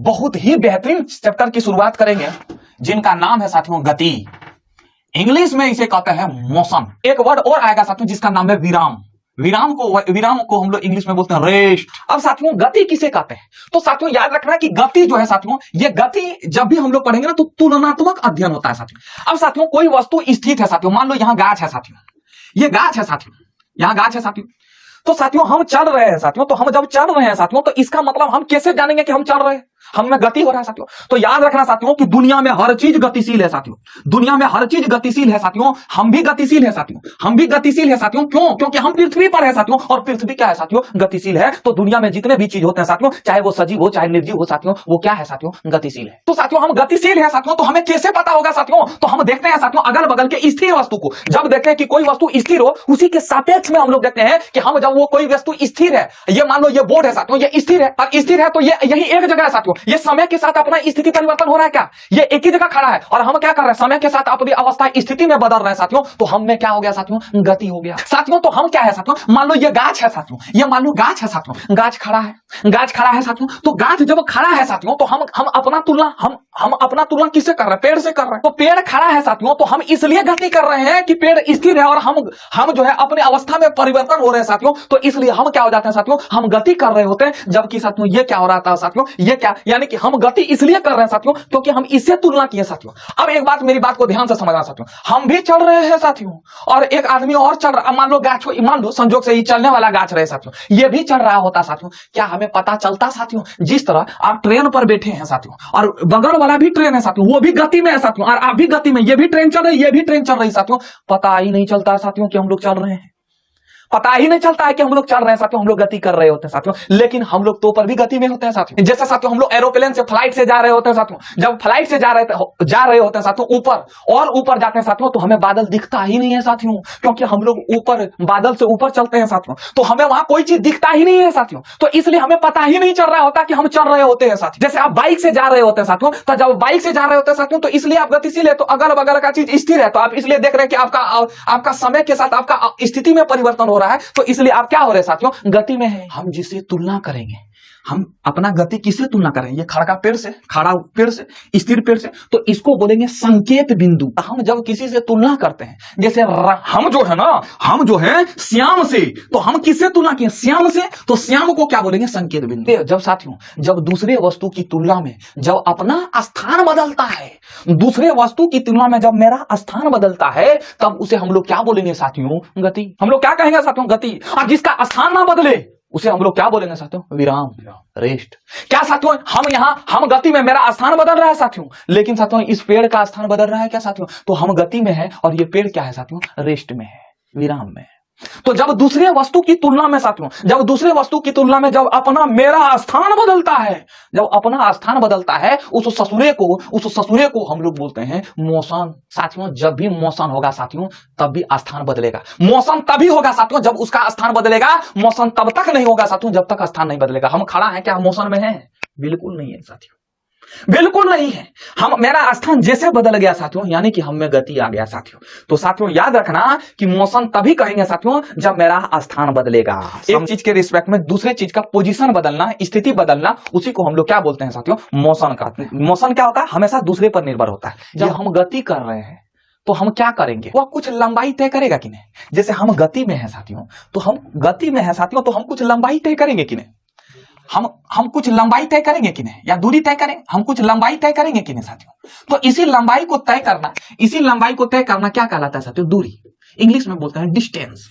बहुत ही बेहतरीन चैप्टर की शुरुआत करेंगे जिनका नाम है साथियों गति। इंग्लिश में इसे कहते हैं मोशन। एक वर्ड और आएगा साथियों जिसका नाम है विराम। विराम को हम लोग इंग्लिश में बोलते हैं रेस्ट। अब साथियों गति किसे कहते हैं? तो साथियों याद रखना कि गति जो है साथियों, ये गति जब भी हम लोग पढ़ेंगे ना तो तुलनात्मक अध्ययन होता है साथियों। अब साथियों कोई वस्तु स्थित है साथियों, मान लो यहाँ गाछ है साथियों, ये गाछ है साथियों, यहाँ गाछ है साथियों। तो साथियों हम चल रहे हैं साथियों, तो हम जब चल रहे हैं साथियों तो इसका मतलब हम कैसे जानेंगे कि हम चल रहे हैं? हम में गति हो रहा है साथियों। तो याद रखना साथियों कि दुनिया में हर चीज गतिशील है साथियों, दुनिया में हर चीज गतिशील है साथियों। हम भी गतिशील है साथियों, हम भी गतिशील है साथियों। क्यों? क्योंकि हम पृथ्वी पर है साथियों, और पृथ्वी क्या है साथियों? गतिशील है। तो दुनिया में जितने भी चीज होते हैं साथियों, चाहे वो सजीव हो चाहे निर्जीव हो साथियों, वो क्या है साथियों? गतिशील है। तो साथियों हम गतिशील है साथियों, तो हमें कैसे पता होगा साथियों? तो हम देखते हैं साथियों अगल बगल के स्थिर वस्तु को। जब देखते हैं कि कोई वस्तु स्थिर हो, उसी के सापेक्ष में हम लोग देखते हैं कि हम जब वो कोई वस्तु स्थिर है, ये मान लो ये बोर्ड है साथियों, ये स्थिर है, और स्थिर है तो ये यही एक जगह है साथियों। ये समय के साथ अपना स्थिति परिवर्तन हो रहा है क्या? ये एक ही जगह खड़ा है और हम क्या कर रहे हैं? समय के साथ अपनी अवस्था स्थिति में बदल रहे हैं साथियों। तो हम में क्या हो गया साथियों? गति हो गया साथियों। तो हम क्या है साथियों? मान लो ये गाछ है साथियों, ये मान लो गाछ है साथियों, गाछ खड़ा है, गाछ खड़ा है साथियों। तो गाछ जब खड़ा है साथियों तो हम अपना तुलना हम अपना तुलना किससे कर रहे हैं? पेड़ से कर रहे हैं। तो पेड़ खड़ा है साथियों, तो हम इसलिए गति कर रहे हैं कि पेड़ स्थिर है और हम जो है अपने अवस्था में परिवर्तन हो रहे हैं साथियों। तो इसलिए हम क्या हो जाते हैं साथियों? हम गति कर रहे होते हैं। जबकि साथियों ये क्या हो रहा था साथियों? ये क्या, यानी कि हम गति इसलिए कर रहे हैं साथियों क्योंकि हम इससे तुलना किए साथियों। अब एक बात, मेरी बात को ध्यान से समझना साथियों, हम भी चल रहे हैं साथियों और एक आदमी और चल रहा, मान लो गाछ, मान लो संजोग से ही चलने वाला गाछ रहे साथियों, ये भी चल रहा होता साथियों। क्या हमें पता चलता साथियों? जिस तरह आप ट्रेन पर बैठे हैं साथियों और बगल वाला भी ट्रेन है साथियों, वो भी गति में है साथियों, और आप भी गति में, ये भी ट्रेन चल रही, ये भी ट्रेन चल रही साथियों। पता ही नहीं चलता साथियों कि हम लोग चल रहे हैं, पता ही नहीं चलता है कि हम लोग चल रहे हैं साथियों, हम लोग गति कर रहे होते हैं साथियों। लेकिन हम लोग तो पर भी गति में होते हैं साथियों। जैसे साथियों हम लोग एरोप्लेन से, फ्लाइट से जा रहे होते हैं साथियों, जब फ्लाइट से जा रहे होते हैं साथियों ऊपर, और ऊपर जाते हैं साथियों तो हमें बादल दिखता ही नहीं है साथियों, क्योंकि हम लोग ऊपर बादल से ऊपर चलते हैं साथियों। तो हमें वहां कोई चीज दिखता ही नहीं है साथियों, तो इसलिए हमें पता ही नहीं चल रहा होता कि हम चल रहे होते हैं साथियों। जैसे आप बाइक से जा रहे होते हैं साथियों, तो जब बाइक से जा रहे होते हैं साथियों तो इसलिए आप गतिशील है, तो अगल बगल का चीज स्थिर है, तो आप इसलिए देख रहे हैं कि आपका समय के साथ आपका स्थिति में परिवर्तन हो रहा है। तो इसलिए आप क्या हो रहे हैं साथियों? गति में है। हम जिससे तुलना करेंगे, हम अपना गति किससे तुलना करेंगे? ये खड़ा पेड़ से, खड़ा पेड़ से, स्थिर पेड़ से, तो इसको बोलेंगे संकेत बिंदु। हम जब किसी से तुलना करते हैं, जैसे हम जो है ना, हम जो है श्याम से, तो हम किससे तुलना किए? श्याम से, तो श्याम को क्या बोलेंगे? संकेत बिंदु। जब साथियों जब दूसरे वस्तु की तुलना में जब अपना स्थान बदलता है, दूसरे वस्तु की तुलना में जब मेरा स्थान बदलता है, तब उसे हम लोग क्या बोलेंगे साथियों? गति। हम लोग क्या कहेंगे साथियों? गति। और जिसका स्थान ना बदले उसे हम लोग क्या बोलेंगे साथियों? विराम, रेस्ट। क्या साथियों हम गति में, मेरा स्थान बदल रहा है साथियों, लेकिन साथियों इस पेड़ का स्थान बदल रहा है क्या साथियों? तो हम गति में है और ये पेड़ क्या है साथियों? रेस्ट में है, विराम में है। तो जब दूसरे वस्तु की तुलना में साथियों, जब दूसरे वस्तु की तुलना में जब अपना मेरा स्थान बदलता है, जब अपना स्थान बदलता है, उस ससुरे को हम लोग बोलते हैं मोशन। साथियों जब भी मोशन होगा साथियों तब भी स्थान बदलेगा। मोशन तभी होगा साथियों जब उसका स्थान बदलेगा, मोशन तब तक नहीं होगा साथियों जब तक स्थान नहीं बदलेगा। हम खड़ा है क्या मोशन में है? बिल्कुल नहीं है साथियों, बिल्कुल नहीं है। मेरा स्थान जैसे बदल गया साथियों, यानी कि हम में गति आ गया साथियों। तो साथियों याद रखना कि मोशन तभी कहेंगे साथियों जब मेरा स्थान बदलेगा। एक चीज के रिस्पेक्ट में दूसरे चीज का पोजीशन बदलना, स्थिति बदलना, उसी को हम लोग क्या बोलते हैं साथियों? मोशन का। मोशन क्या होता है? हमेशा दूसरे पर निर्भर होता है। जब हम गति कर रहे हैं तो हम क्या करेंगे? वह कुछ लंबाई तय करेगा कि नहीं? जैसे हम गति में है साथियों, तो हम गति में है साथियों, तो हम कुछ लंबाई तय करेंगे कि नहीं? हम कुछ लंबाई तय करेंगे कि नहीं? या दूरी तय करेंगे? हम कुछ लंबाई तय करेंगे कि नहीं साथियों? तो इसी लंबाई को तय करना क्या कहलाता है साथियों? दूरी। इंग्लिश में बोलते हैं डिस्टेंस।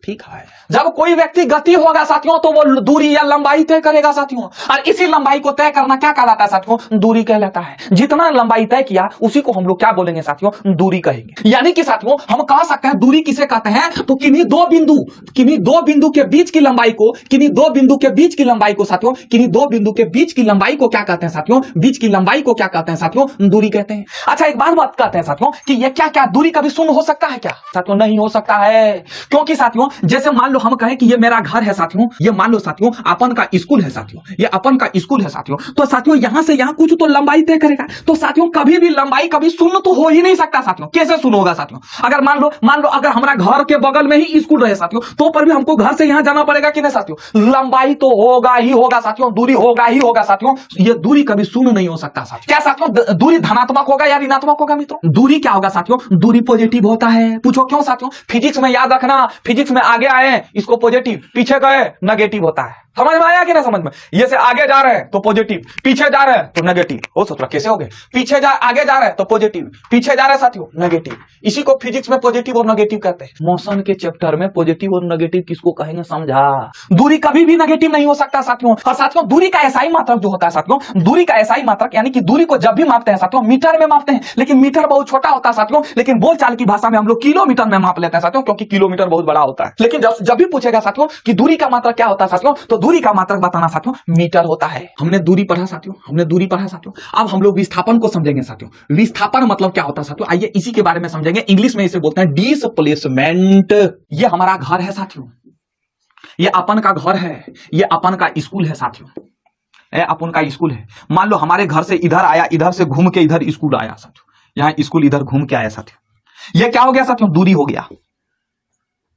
ठीक है। जब कोई व्यक्ति गति होगा साथियों तो वो दूरी या लंबाई तय करेगा साथियों, और इसी लंबाई को तय करना क्या कहलाता है साथियों? दूरी कहलाता है। जितना लंबाई तय किया उसी को हम लोग क्या बोलेंगे साथियों? दूरी कहेंगे। यानी कि साथियों हम कह सकते हैं दूरी किसे कहते हैं? तो किन्हीं दो बिंदु के बीच की लंबाई को, किन्हीं दो बिंदु के बीच की लंबाई को साथियों, किन्हीं दो बिंदु के बीच की लंबाई को क्या कहते हैं साथियों? बीच की लंबाई को क्या कहते हैं साथियों? दूरी कहते हैं। अच्छा एक बात कहते हैं साथियों कि ये क्या दूरी कभी शून्य हो सकता है क्या? साथियों नहीं हो सकता है, क्योंकि साथियों जैसे मान लो हम कहें कि ये मेरा घर है साथियों, ये मान लो साथियों अपन का स्कूल है साथियों, ये अपन का स्कूल है साथियों। तो साथियों यहां से यहां कुछ तो लंबाई तय करेगा। तो साथियों कभी भी लंबाई कभी शून्य तो हो ही नहीं सकता साथियों। कैसे शून्य होगा साथियों? अगर मान लो अगर हमारा घर के बगल में ही स्कूल रहे साथियों, तो पर भी हमको घर से यहां जाना पड़ेगा कि नहीं साथियों? लंबाई तो होगा ही होगा साथियों, दूरी होगा ही होगा साथियों। ये दूरी कभी शून्य नहीं हो सकता साथियों। क्या साथियों दूरी धनात्मक होगा या ऋणात्मक होगा मित्रों? दूरी क्या होगा साथियों? दूरी पॉजिटिव होता है। पूछो क्यों साथियों? फिजिक्स में याद रखना, फिजिक्स में आगे आए इसको पॉजिटिव, पीछे गए नेगेटिव होता है। समझ में आया कि ना समझ में? ये से आगे जा रहे हैं तो पॉजिटिव, पीछे जा रहे हैं तो नेगेटिव। हो सकता कैसे हो गए? आगे जा रहे हैं तो पॉजिटिव, पीछे जा रहे हैं साथियों नेगेटिव। इसी को फिजिक्स में पॉजिटिव और नेगेटिव कहते हैं। मोशन के चैप्टर में पॉजिटिव और नेगेटिव किसको कहेंगे समझा? दूरी कभी भी नेगेटिव नहीं हो सकता साथियों। और साथियों दूरी का एसआई मात्रक जो होता है साथियों, दूरी का एसआई मात्रक यानी कि दूरी को जब भी मापते हैं साथियों मीटर में मापते हैं, लेकिन मीटर बहुत छोटा होता है साथियों। लेकिन बोलचाल की भाषा में हम लोग किलोमीटर में माप लेते हैं साथियों, क्योंकि किलोमीटर बहुत बड़ा होता है। लेकिन जब भी पूछेगा साथियों कि दूरी का मात्रक क्या होता है साथियों, तो दूरी का मात्रक बताना साथियों मीटर होता है। हमने दूरी पढ़ा साथियों, हमने दूरी पढ़ा साथियों। अब हम लोग विस्थापन को समझेंगे साथियों। विस्थापन मतलब क्या होता है साथियों, आइए इसी के बारे में समझेंगे। इंग्लिश में इसे बोलते हैं डिस्प्लेसमेंट। ये हमारा घर है साथियों, ये अपन का घर है, ये अपन का स्कूल है साथियों, ये अपन का स्कूल है। मान लो हमारे घर से इधर आया, इधर से घूम के इधर स्कूल आया साथियों, यहां स्कूल इधर घूम के आया साथियों। ये क्या हो गया साथियों? दूरी हो गया।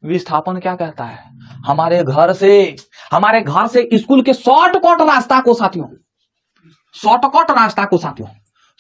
विस्थापन क्या कहता है? हमारे घर से स्कूल के शॉर्टकट रास्ता को साथियों, शॉर्टकट रास्ता को साथियों,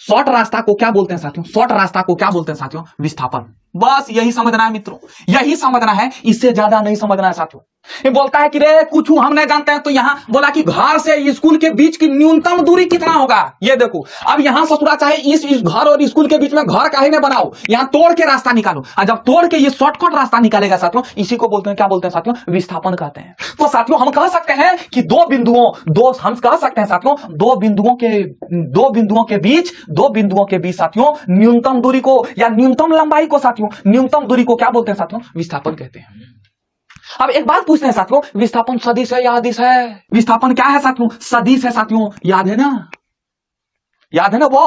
शॉर्ट रास्ता को क्या बोलते हैं साथियों? शॉर्ट रास्ता को क्या बोलते हैं साथियों? विस्थापन। बस यही समझना है मित्रों, यही समझना है, इससे ज्यादा नहीं समझना है साथियों। ये बोलता है कि रे कुछ हम नहीं जानते हैं, तो यहां बोला कि घर से स्कूल के बीच की न्यूनतम दूरी कितना होगा? ये देखो, अब यहां ससुरा चाहे इस घर और स्कूल के बीच में घर काहे न बनाओ, यहां तोड़ के रास्ता निकालो। और जब तोड़ के ये शॉर्टकट रास्ता निकालेगा साथियों, इसी को बोलते हैं, क्या बोलते हैं साथियों? विस्थापन कहते हैं। तो साथियों हम कह सकते हैं कि दो बिंदुओं के बीच साथियों न्यूनतम दूरी को या न्यूनतम लंबाई को साथियों, न्यूनतम दूरी को क्या बोलते हैं साथियों? विस्थापन कहते हैं। अब एक बात पूछते हैं साथियों, विस्थापन सदिश है या अदिश है? विस्थापन क्या है साथियों? सदिश है साथियों, याद है ना वो?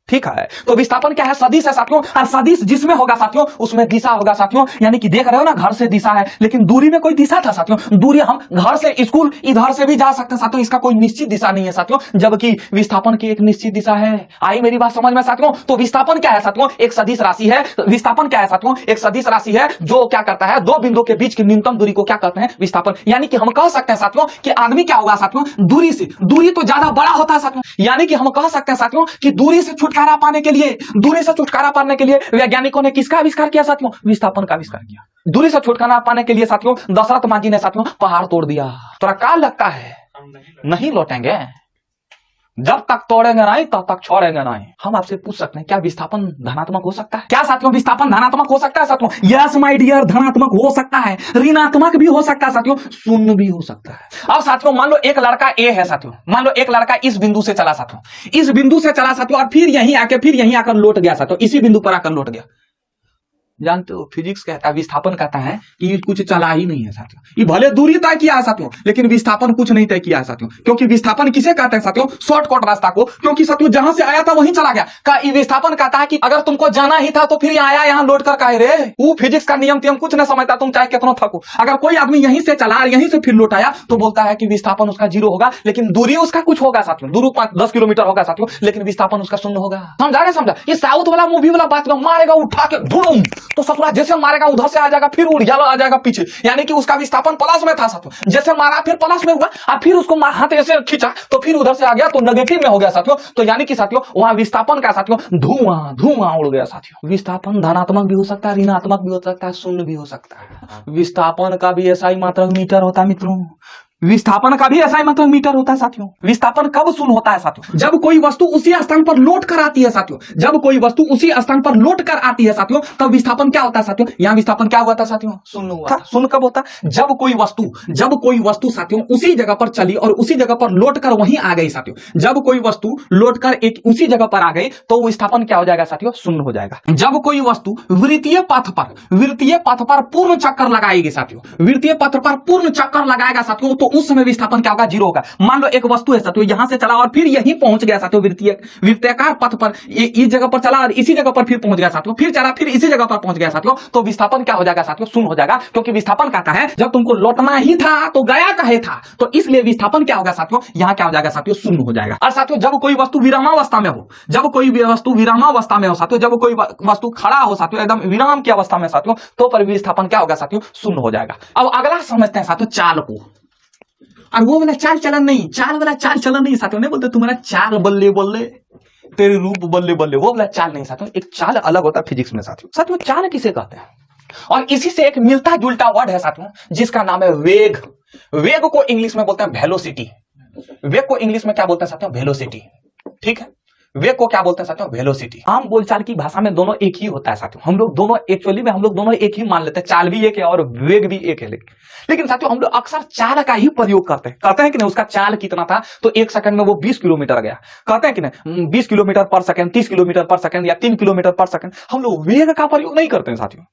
ठीक है, तो विस्थापन क्या है? सदिश है साथियों। और सदिश जिसमें होगा साथियों उसमें दिशा होगा साथियों। यानी कि देख रहे हो ना, घर से दिशा है, लेकिन दूरी में कोई दिशा था साथियों। दूरी हम घर से स्कूल इधर से भी जा सकते हैं साथियों, इसका कोई निश्चित दिशा नहीं है साथियों, जबकि विस्थापन की एक निश्चित दिशा है। आई मेरी बात समझ में साथियों? तो विस्थापन क्या है साथियों? एक सदिश राशि है। विस्थापन क्या है साथियों? एक सदिश राशि है जो क्या करता है? दो बिंदुओं के बीच की न्यूनतम दूरी को क्या कहते हैं? विस्थापन। यानी कि हम कह सकते हैं साथियों कि आदमी क्या होगा साथियों? दूरी तो ज्यादा बड़ा होता है साथियों। यानी कि हम कह सकते हैं साथियों कि दूरी से छुटकारा पाने के लिए वैज्ञानिकों ने किसका आविष्कार किया साथियों? विस्थापन का आविष्कार किया। दूरी से छुटकारा पाने के लिए साथियों दशरथ मांझी ने साथियों पहाड़ तोड़ दिया। तोरा क्या लगता है? नहीं लौटेंगे, जब तक तोड़ेंगे नहीं तब तक छोड़ेंगे नहीं। हम आपसे पूछ सकते हैं, क्या विस्थापन धनात्मक हो सकता है? क्या साथियों विस्थापन धनात्मक हो सकता है साथियों? यस माय डियर, धनात्मक हो सकता है, ऋणात्मक भी हो सकता है साथियों, शून्य भी हो सकता है। अब साथियों मान लो एक लड़का ए है साथियों, मान लो एक लड़का इस बिंदु से चला साथियों, इस बिंदु से चला साथियों, और फिर यहीं आकर लौट गया साथियों, इसी बिंदु पर आकर लौट गया। जानते हो फिजिक्स कहता है, विस्थापन कहता है कि कुछ चला ही नहीं है साथियों। ये भले दूरी तय किया है साथियों, लेकिन विस्थापन कुछ नहीं तय किया है साथियों। क्योंकि विस्थापन किसे कहते हैं साथियों? शॉर्टकट रास्ता को। क्योंकि साथियों जहां से आया था वहीं चला गया। का विस्थापन कहता है कि अगर तुमको जाना ही था तो फिर आया यहाँ लौट कर काहे रे? वो फिजिक्स का नियम कुछ नहीं समझता, तुम चाहे कितना थको। अगर कोई आदमी यहीं से चला और यहीं से फिर लौट आया तो बोलता है कि विस्थापन उसका 0 होगा, लेकिन दूरी उसका कुछ होगा साथियों, दूरी 10 किलोमीटर होगा साथियों, लेकिन विस्थापन उसका 0 होगा। समझा? ये साउथ वाला मूवी वाला बात मारेगा उठा के धूम, तो ससुरा जैसे मारेगा उधर से आ जाएगा, फिर उड़ आ जाएगा पीछे। यानी कि उसका विस्थापन प्लस में था साथियों, जैसे मारा फिर प्लस में हुआ, और फिर उसको हाथ ऐसे खींचा तो फिर उधर से आ गया तो नेगेटिव में हो गया साथियों। तो यानी कि साथियों वहां विस्थापन का साथियों धुआं उड़ गया साथियों। विस्थापन धनात्मक भी हो सकता है, ऋणात्मक भी हो सकता है, शून्य भी हो सकता है। विस्थापन का भी ऐसा ही मात्रक मीटर होता है मित्रों, विस्थापन का भी ऐसा ही मतलब मीटर होता है साथियों। विस्थापन कब शून्य होता है साथियों? जब कोई वस्तु उसी स्थान पर लौट कर आती है साथियों, जब कोई वस्तु उसी स्थान पर लौट कर आती है साथियों, तब विस्थापन क्या होता है साथियों? यहाँ विस्थापन क्या हुआ था साथियों? शून्य हुआ था। शून्य कब होता है? जब कोई वस्तु साथियों उसी जगह पर चली और उसी जगह पर लौट कर वहीं आ गई साथियों। जब कोई वस्तु लौट कर एक उसी जगह पर आ गई तो विस्थापन क्या हो जाएगा साथियों? शून्य हो जाएगा। जब कोई वस्तु वृत्तीय पथ पर पूर्ण चक्कर लगाएगी साथियों, वृत्तीय पथ पर पूर्ण चक्कर लगाएगा साथियों, तो तो उस समय विस्थापन क्या होगा, जीरो होगा। मान लो एक वस्तु है साथियों, यहां से चला और फिर यहीं पहुंच गया साथियों, वृत्ताकार पथ पर इस जगह पर चला और इसी जगह पर फिर पहुंच गया साथियों, फिर चला फिर इसी जगह पर पहुंच गया साथियों, तो विस्थापन क्या हो जाएगा साथियों, शून्य हो जाएगा। क्योंकि विस्थापन कहता है जब तुमको लौटना ही था तो गया काहे था, तो इसलिए विस्थापन क्या होगा साथियों, यहां क्या हो जाएगा साथियों, शून्य हो जाएगा। और साथियों जब कोई वस्तु विरामावस्था में हो, जब कोई वस्तु विरामावस्था में हो साथियों, जब कोई वस्तु खड़ा हो साथियों, एकदम विराम की अवस्था में साथियों, तो पर विस्थापन क्या होगा साथियों, शून्य हो जाएगा। अब अगला समझते हैं साथियों चाल को। और वो वाला चाल चलन नहीं, चाल वाला चाल चलन नहीं साथियों, नहीं बोलते तुम्हारा चाल बल्ले बल्ले तेरे रूप बल्ले बल्ले, वो वाला चाल नहीं साथियों, एक चाल अलग होता है फिजिक्स में साथियों। साथियों चाल किसे कहते हैं, और इसी से एक मिलता जुलता वर्ड है साथियों जिसका नाम है वेग। वेग को इंग्लिश में बोलते हैं वेलोसिटी। वेग को इंग्लिश में क्या बोलते हैं साथियों, वेलोसिटी। ठीक है, वेग को क्या बोलते हैं साथियों, वेलोसिटी। आम बोलचाल की भाषा में दोनों एक ही होता है साथियों, हम लोग दोनों एक्चुअली में हम लोग दोनों एक ही मान लेते हैं, चाल भी एक है और वेग भी एक है। लेकिन साथियों हम लोग अक्सर चाल का ही प्रयोग करते हैं कि नहीं, उसका चाल कितना था तो 1 सेकंड में वो 20 किलोमीटर गया, कहते हैं कि नहीं 20 किलोमीटर पर सेकंड, 30 किलोमीटर पर सेकंड या 3 किलोमीटर पर सेकंड। हम लोग वेग का प्रयोग नहीं करते हैं साथियों,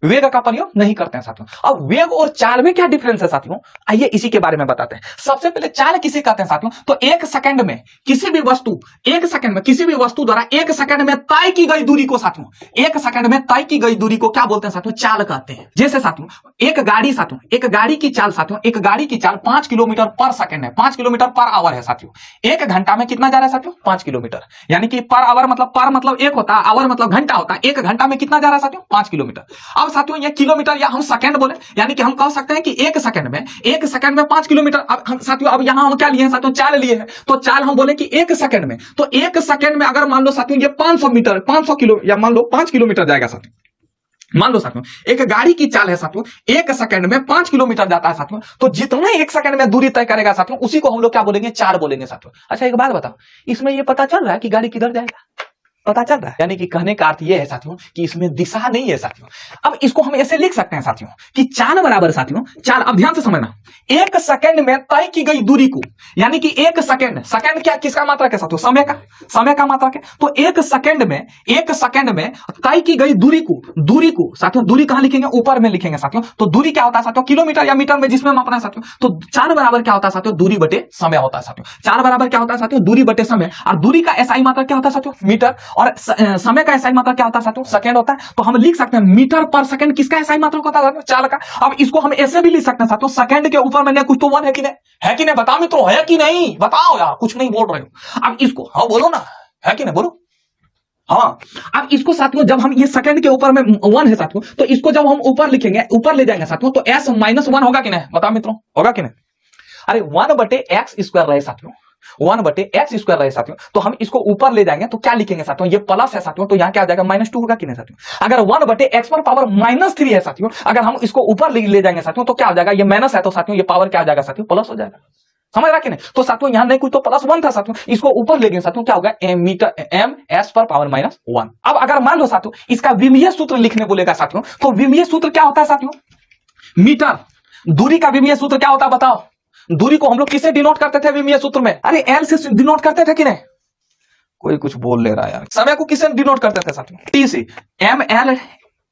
वेग का प्रयोग नहीं करते हैं साथियों। अब वेग और चाल में क्या डिफरेंस है साथियों, आइए इसी के बारे में बताते हैं। सबसे पहले चाल किसे कहते हैं साथियों, तो 1 सेकंड में किसी भी वस्तु, 1 सेकंड में किसी भी वस्तु द्वारा 1 सेकंड में तय की गई दूरी को साथियों, 1 सेकंड में तय की गई दूरी को क्या बोलते हैं साथियों, चाल कहते हैं। जैसे साथियों एक गाड़ी साथियों, एक गाड़ी की चाल साथियों, एक गाड़ी की चाल 5 किलोमीटर पर सेकंड है, 5 किलोमीटर पर आवर है साथियों। 1 घंटा में कितना जा रहा है साथियों, 5 किलोमीटर, यानी कि पर आवर मतलब पर मतलब 1 होता है, आवर मतलब घंटा होता है। 1 घंटा में कितना जा रहा है साथियों, 5 किलोमीटर। अब साथियों ये किलोमीटर या हम सेकंड बोले, यानी कि हम कह सकते हैं कि 1 सेकंड में 5 किलोमीटर। अब हम साथियों अब यहां हम क्या लिए हैं साथियों, चाल लिए हैं, तो चाल हम बोले कि 1 सेकंड में, तो 1 सेकंड में अगर मान लो साथियों ये 500 मीटर 500 किलो या मान लो 5 किलोमीटर जाएगा साथियों। मान लो साथियों एक गाड़ी की चाल है साथियों, 1 सेकंड में 5 किलोमीटर जाता है साथियों, तो जितना 1 सेकंड में दूरी तय करेगा साथियों उसी को हम लोग क्या बोलेंगे, चाल बोलेंगे साथियों। अच्छा एक बात बताओ, इसमें ये पता चल रहा है कि गाड़ी किधर जाएगा, पता चल रहा है, यानी कि कहने का अर्थ यह है साथियों कि इसमें दिशा नहीं है साथियों। अब इसको हम ऐसे लिख सकते हैं साथियों कि चाल बराबर साथियों, चाल अब ध्यान से समझना, 1 सेकंड में तय की गई दूरी को, यानी कि 1 सेकंड, सेकंड क्या किसका मात्रक है साथियों, समय का मात्रक है। तो 1 सेकंड में तय की गई दूरी को साथियों, दूरी कहां लिखेंगे, ऊपर में लिखेंगे साथियों। तो दूरी क्या होता है साथियों, किलोमीटर या मीटर में जिसमें मापना है साथियों। तो चाल बराबर क्या होता है साथियों, दूरी बटे समय होता है साथियों। चाल बराबर क्या होता है साथियों, दूरी बटे समय, और दूरी का एसआई मात्रक क्या होता है साथियों, मीटर, और समय का एसआई मात्रक क्या होता है साथियों, सेकंड होता है। तो हम लिख सकते हैं मीटर पर सेकंड किसका एसआई मात्रक होता है, चाल का। अब इसको हम ऐसे भी लिख सकते हैं साथियों, सेकंड के ऊपर मैंने कुछ तो 1 है कि नहीं, बताओ मित्रों, है कि नहीं, बताओ यार, कुछ नहीं बोल रहे हो। अब इसको हाँ बोलो ना, है कि नहीं, बोलो हाँ। अब इसको साथियों जब हम ये सेकंड के ऊपर में 1 है साथियों, तो इसको जब हम ऊपर लिखेंगे, ऊपर ले जाएंगे साथियों, तो s - 1 होगा कि नहीं, बताओ मित्रों, होगा कि नहीं। अरे 1/x² रहे साथियों, 1/x² रहे साथियों, तो हम इसको ऊपर ले जाएंगे तो क्या लिखेंगे साथियों, ये प्लस है साथियों, तो यहां क्या आ जाएगा, -2 होगा कि नहीं साथियों। अगर 1/x पर पावर -3 है साथियों, अगर हम इसको ऊपर ले जाएंगे साथियों तो क्या हो जाएगा, ये माइनस है तो साथियों ये पावर क्या आ जाएगा साथियों, प्लस हो जाएगा। समझ रहा कि नहीं। तो साथियों यहां नहीं कुछ तो +1 था साथियों, इसको ऊपर ले गए साथियों, क्या होगा, ms पर पावर -1। अब अगर मान लो साथियों इसका विमीय सूत्र लिखने बोलेगा साथियों, तो विमीय सूत्र क्या होता है साथियों, मीटर, दूरी का विमीय सूत्र क्या होता है बताओ। दूरी को हम लोग किसे डिनोट करते थे विमीय सूत्र में, अरे एल से डिनोट करते थे कि नहीं, कोई कुछ बोल ले रहा है यार। समय को किसे डिनोट करते थे साथियों, टी से,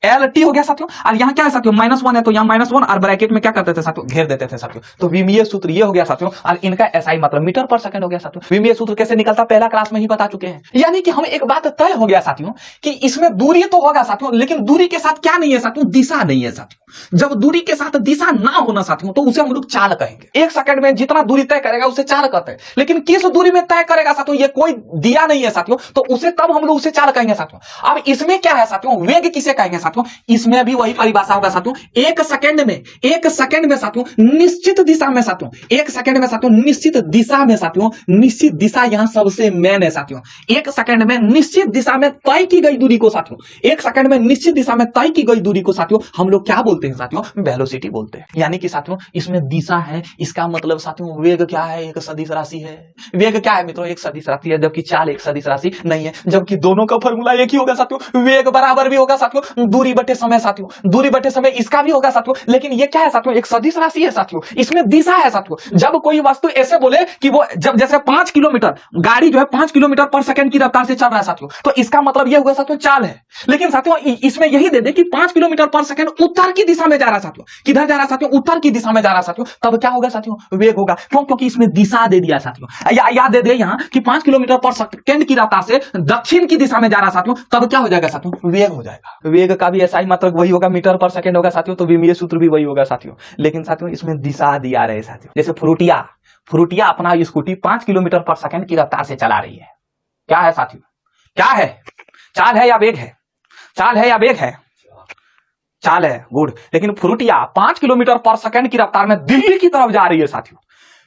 LT हो गया साथियों। और यहाँ क्या है साथियों, -1 है तो यहाँ -1, और ब्रैकेट में क्या करते थे साथियों, घेर देते थे साथियों। तो विमीय सूत्र ये हो गया साथियों, और इनका एसआई मतलब मीटर पर सेकंड हो गया साथियों। विमीय सूत्र कैसे निकलता पहला क्लास में ही बता चुके हैं। यानी कि हम एक बात तय हो गया साथियों कि इसमें दूरी तो होगा साथियों, लेकिन दूरी के साथ क्या नहीं है साथियों, दिशा नहीं है साथियों। जब दूरी के साथ दिशा ना होना साथियों तो उसे हम लोग चाल कहेंगे। 1 सेकंड में जितना दूरी तय करेगा उसे चाल कहते हैं, लेकिन किस दूरी में तय करेगा साथियों ये कोई दिया नहीं है साथियों, तो उसे तब हम लोग उसे चाल कहेंगे साथियों। अब इसमें क्या है साथियों, वेग किसे कहेंगे साथियों, इसमें भी वही परिभाषा होगा साथियों। 1 सेकंड में साथियों निश्चित दिशा में साथियों, 1 सेकंड में साथियों निश्चित दिशा में साथियों, निश्चित दिशा यहां सबसे मेन है साथियों। 1 सेकंड में निश्चित दिशा में तय की गई दूरी को साथियों, 1 सेकंड में निश्चित दिशा में तय की गई दूरी को साथियों हम लोग क्या बोलते हैं साथियों, वेलोसिटी बोलते हैं। यानी कि साथियों इसमें दिशा है, इसका मतलब साथियों वेग क्या है, एक सदिश राशि है। वेग क्या है मित्रों, एक सदिश राशि है, जबकि चाल एक सदिश राशि नहीं है, जबकि दोनों का फॉर्मूला एक ही होगा साथियों। वेग बराबर भी होगा साथियों दूरी बटे समय साथियों, दूरी बटे समय इसका भी होगा साथियों, लेकिन ये क्या है साथियों, एक सदिश राशि है साथियों, इसमें दिशा है साथियों। जब कोई वस्तु ऐसे बोले कि वो जब जैसे 5 किलोमीटर गाड़ी जो है 5 किलोमीटर पर सेकंड की रफ्तार से चल रहा है साथियों, तो इसका मतलब ये होगा साथियों चाल है। लेकिन साथियों इसमें यही दे दे कि 5 किलोमीटर पर सेकंड उत्तर की दिशा में जा रहा है साथियों, किधर जा रहा है साथियों, उत्तर की दिशा में जा रहा है साथियों, तब क्या होगा साथियों, वेग होगा। क्यों? क्योंकि इसमें दिशा दे दिया साथियों। याद दे दे यहाँ कि 5 किलोमीटर पर सेकंड की रफ्तार से दक्षिण की दिशा में जा रहा है साथियों, तब क्या हो जाएगा साथियों, वेग हो जाएगा। वेग का भी ऐसा ही मात्रक वही होगा, मीटर पर सेकंड होगा साथियों, तो विमीय सूत्र भी वही होगा साथियों। लेकिन साथियों इसमें दिशा दिया रहे साथियों, जैसे फ्रूटिया अपना स्कूटी 5 किलोमीटर पर सेकंड की रफ्तार से चला रही है। क्या है साथियों, क्या है, चाल है या वेग है, चाल है या वेग है, चाल है, गुड। लेकिन फ्रूटिया 5 किलोमीटर पर सेकंड की रफ्तार में दिल्ली की तरफ जा रही है साथियों,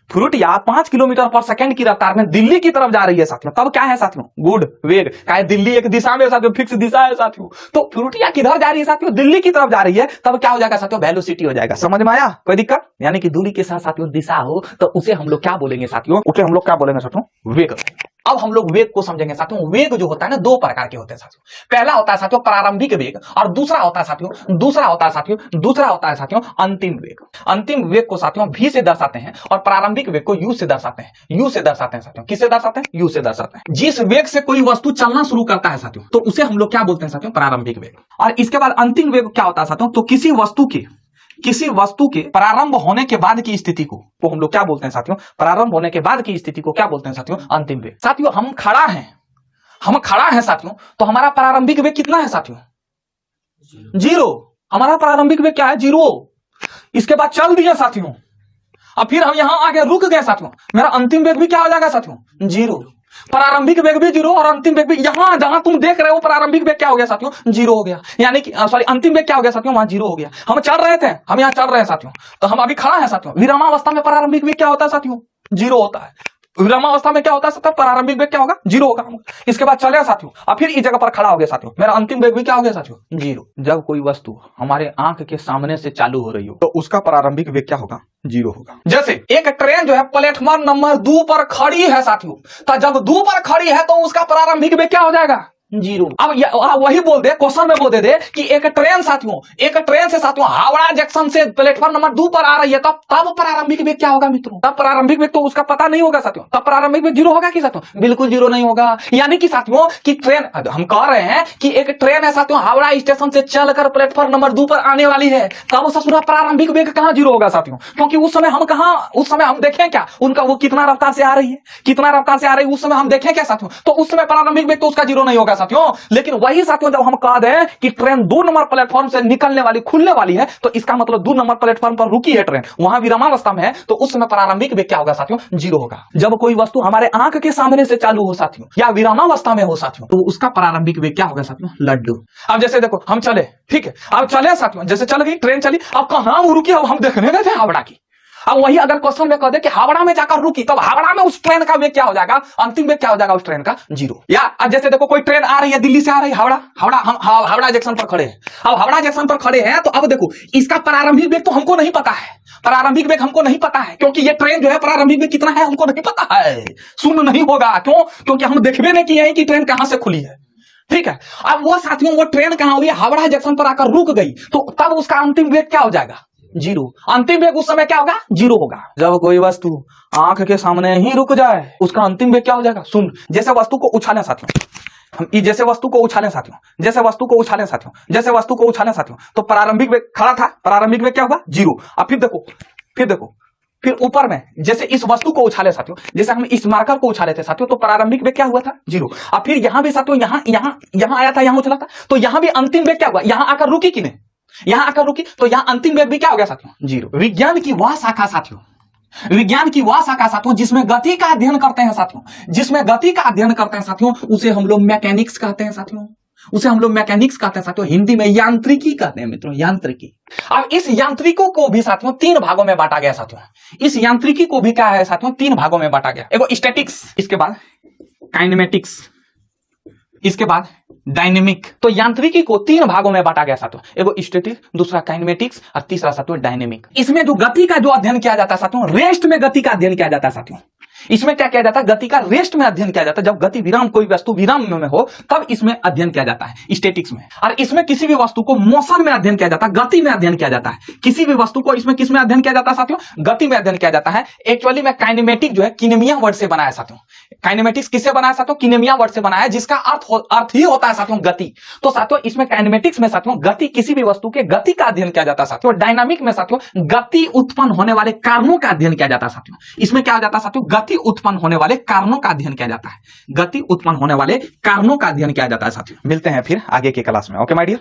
फ्रूटिया 5 किलोमीटर पर सेकंड की रफ्तार में दिल्ली की तरफ जा रही है साथियों, तब क्या है साथियों, गुड, वेग। क्या है, दिल्ली एक दिशा में साथियों, फिक्स दिशा है साथियों, तो फ्रूटिया किधर जा रही है साथियों, दिल्ली की तरफ जा रही है, तब क्या हो जाएगा साथियों, वेलोसिटी हो जाएगा। समझ में आया, कोई दिक्कत? यानी कि दूरी के साथ साथियों दिशा हो तो उसे हम लोग क्या बोलेंगे साथियों, उसे हम लोग क्या बोलेंगे साथियों, वेग। अब हम लोग वेग को समझेंगे साथियों। वेग जो होता है ना, दो प्रकार के होते हैं साथियों। पहला होता है साथियों प्रारंभिक वेग, और दूसरा होता है साथियों अंतिम वेग। अंतिम वेग को साथियों v से दर्शाते हैं और प्रारंभिक वेग को u से दर्शाते हैं। साथियों, किससे दर्शाते हैं, u से दर्शाते हैं। जिस वेग से कोई वस्तु चलना शुरू करता है साथियों, तो उसे हम लोग क्या बोलते हैं साथियों, प्रारंभिक वेग। और इसके बाद अंतिम वेग क्या होता है साथियों, तो किसी वस्तु के प्रारंभ होने के बाद की स्थिति को हम लोग क्या बोलते हैं साथियों, प्रारंभ होने के बाद की स्थिति को क्या बोलते हैं साथियों, अंतिम वेग। साथियों हम खड़ा है साथियों, तो हमारा प्रारंभिक वेग कितना है साथियों, 0। हमारा प्रारंभिक वेग क्या है, 0। इसके बाद चल दिए साथियों, अब फिर हम यहां आगे रुक गए साथियों, मेरा अंतिम वेग भी क्या हो जाएगा साथियों, 0। प्रारंभिक वेग भी 0 और अंतिम वेग भी, यहां जहां तुम देख रहे हो प्रारंभिक वेग क्या हो गया साथियों, 0 हो गया। यानी कि सॉरी, अंतिम वेग क्या हो गया साथियों, वहां 0 हो गया। हम चल रहे थे, हम यहां चल रहे हैं साथियों, तो हम अभी खड़ा है साथियों। विरामावस्था में प्रारंभिक वेग क्या होता है साथियों, 0 होता है। विरामावस्था में क्या होता है, प्रारंभिक वेग क्या होगा, 0 होगा। इसके बाद चले साथियों, अब फिर इस जगह पर खड़ा हो गया साथियों, मेरा अंतिम वेग भी क्या हो गया साथियों, 0। जब कोई वस्तु हमारे आंख के सामने से चालू हो रही हो तो उसका प्रारंभिक वेग क्या होगा, 0 होगा। जैसे एक ट्रेन जो है प्लेटफॉर्म नंबर 2 पर खड़ी है साथियों, तो जब 2 पर खड़ी है तो उसका प्रारंभिक वेग क्या हो जाएगा, 0। अब वही बोल दे, क्वेश्चन में बोल दे कि एक ट्रेन से साथियों हावड़ा जंक्शन से प्लेटफॉर्म नंबर 2 पर आ रही है, तब प्रारंभिक वेग क्या होगा मित्रों, तब प्रारंभिक वेग तो उसका पता नहीं होगा साथियों, तब प्रारंभिक वेग 0 होगा कि साथियों, बिल्कुल 0 नहीं होगा। यानी कि साथियों कि ट्रेन, हम कह रहे हैं कि एक ट्रेन है साथियों हावड़ा स्टेशन से चलकर प्लेटफॉर्म नंबर 2 पर आने वाली है, तब उसका पूरा प्रारंभिक वेग कहां 0 होगा साथियों, क्योंकि उस समय हम देखें क्या उनका, वो कितना रफ्तार से आ रही है, उस समय हम देखें क्या साथियों, तो उस समय प्रारंभिक वेग तो उसका 0 नहीं होगा साथियों। लेकिन वही साथियों जब हम कह दें कि ट्रेन 2 नंबर प्लेटफॉर्म से निकलने वाली, खुलने वाली है, तो इसका मतलब 2 नंबर प्लेटफॉर्म पर रुकी है ट्रेन, वहां विरामावस्था में है, तो उस समय प्रारंभिक वेग क्या होगा साथियों, 0 होगा। जब कोई वस्तु हमारे आंख के सामने से चालू हो साथियों, या विरामावस्था में हो साथियों, तो उसका प्रारंभिक वेग क्या होगा साथियों, लड्डू। अब जैसे देखो हम चले, ठीक है, अब चले साथियों, जैसे चल गई ट्रेन, चली, अब कहां रुकी, अब हम देखने गए थे हावड़ा की। अब वही अगर क्वेश्चन में कह दे कि हावड़ा में जाकर रुकी, तब हावड़ा में उस ट्रेन का वेग क्या हो जाएगा, अंतिम वेग क्या हो जाएगा उस ट्रेन का, 0। या अब जैसे देखो कोई ट्रेन आ रही है, दिल्ली से आ रही है, हम हावड़ा जंक्शन पर खड़े हैं, अब हावड़ा जंक्शन पर खड़े हैं, तो अब देखो इसका प्रारंभिक वेग तो हमको नहीं पता है, क्योंकि ये ट्रेन जो है प्रारंभिक वेग कितना है हमको नहीं पता है, 0 नहीं होगा। क्यों? क्योंकि हम देखबे नहीं किए हैं कि ट्रेन कहां से खुली है, ठीक है। अब वो साथियों वो ट्रेन कहां हुई, हावड़ा जंक्शन पर आकर रुक गई, तो तब उसका अंतिम वेग क्या हो जाएगा, 0। अंतिम वेग उस समय क्या होगा, 0 होगा। जब कोई वस्तु आंख के सामने ही रुक जाए, उसका अंतिम वेग क्या हो जाएगा, 0। जैसे वस्तु को उछालें साथियों, जैसे वस्तु को उछालें साथियों, तो प्रारंभिक वेग खड़ा था, प्रारंभिक वेग क्या होगा, 0। अब फिर देखो फिर ऊपर में जैसे इस वस्तु को उछाले साथियों, जैसे हम इस मार्कर को उछाले थे साथियों, तो प्रारंभिक वेग क्या हुआ था, 0। अब फिर यहां भी साथियों, यहां आया था, यहां उछला था, तो यहां भी अंतिम वेग क्या हुआ, यहां आकर रुकी कि नहीं, यहां आकर रुकी, तो यहां अंतिम वेग भी क्या हो गया साथियों, 0। विज्ञान की वह शाखा साथियों जिसमें गति का अध्ययन करते हैं साथियों, उसे हम लोग मैकेनिक्स कहते हैं साथियों, हिंदी में यांत्रिकी कहते हैं मित्रों, यांत्रिकी। अब इस यांत्रिकों को भी साथियों 3 भागों में बांटा गया साथियों, इस यांत्रिकी को भी क्या है साथियों, 3 भागों में बांटा गया। एगो स्टैटिक्स, इसके बाद काइनेमेटिक्स, इसके बाद डायनेमिक। तो यांत्रिकी को 3 भागों में बांटा गया साथियों, एगो स्टैटिक, दूसरा काइनेमेटिक्स और तीसरा साथियों डायनेमिक। इसमें जो गति का जो अध्ययन किया जाता है साथियों, रेस्ट में गति का अध्ययन किया जाता है साथियों, इसमें क्या किया जाता है, गति का रेस्ट में अध्ययन किया जाता है। जब गति विराम, कोई वस्तु विराम में हो तब इसमें अध्ययन किया जाता है, स्टैटिक्स में। और इसमें किसी भी वस्तु को मोशन में अध्ययन किया जाता है, गति में अध्ययन किया जाता है। किसी भी वस्तु को इसमें किस में अध्ययन किया जाता है साथियों, गति में अध्ययन किया जाता है। एक्चुअली में काइनेमेटिक जो है किनेमिया वर्ड से बना है साथियों। काइनेमेटिक्स किससे बना है साथियों, किनेमिया वर्ड से बना है, जिसका अर्थ ही होता है साथियों गति। तो साथियों इसमें काइनेमेटिक्स में साथियों गति, किसी भी वस्तु के गति का अध्ययन किया जाता है साथियों। डायनामिक में साथियों गति उत्पन्न होने वाले कारणों का अध्ययन किया जाता है साथियों। इसमें क्या हो जाता है साथियों, गति उत्पन्न होने वाले कारणों का अध्ययन किया जाता है। गति उत्पन्न होने वाले कारणों का अध्ययन किया जाता है साथियों। मिलते हैं फिर आगे की क्लास में। Okay my dear.